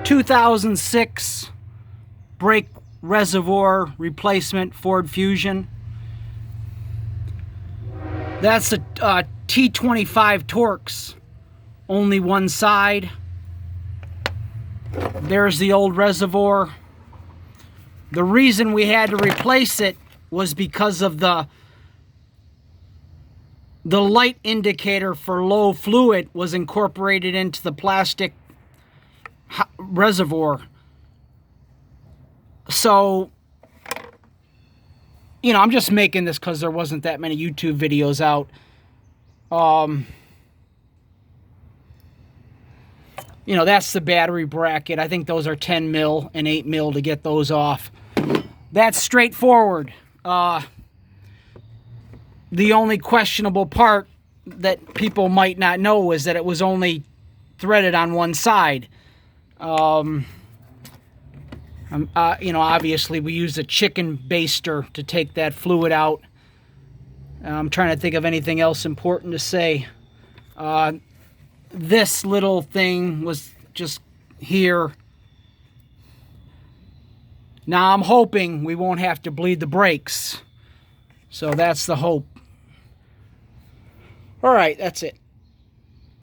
2006 brake reservoir replacement Ford Fusion. That's a T25 Torx, only one side. There's the old reservoir. The reason we had to replace it was because of the light indicator for low fluid was incorporated into the plastic reservoir. So, you know, I'm just making this because there wasn't that many YouTube videos out. You know, that's the battery bracket. I think those are 10 mil and 8 mil to get those off. That's straightforward. The only questionable part that people might not know is that it was only threaded on one side. You know, obviously we used a chicken baster to take that fluid out. I'm trying to think of anything else important to say. This little thing was just here. Now I'm hoping we won't have to bleed the brakes. So that's the hope. All right, that's it.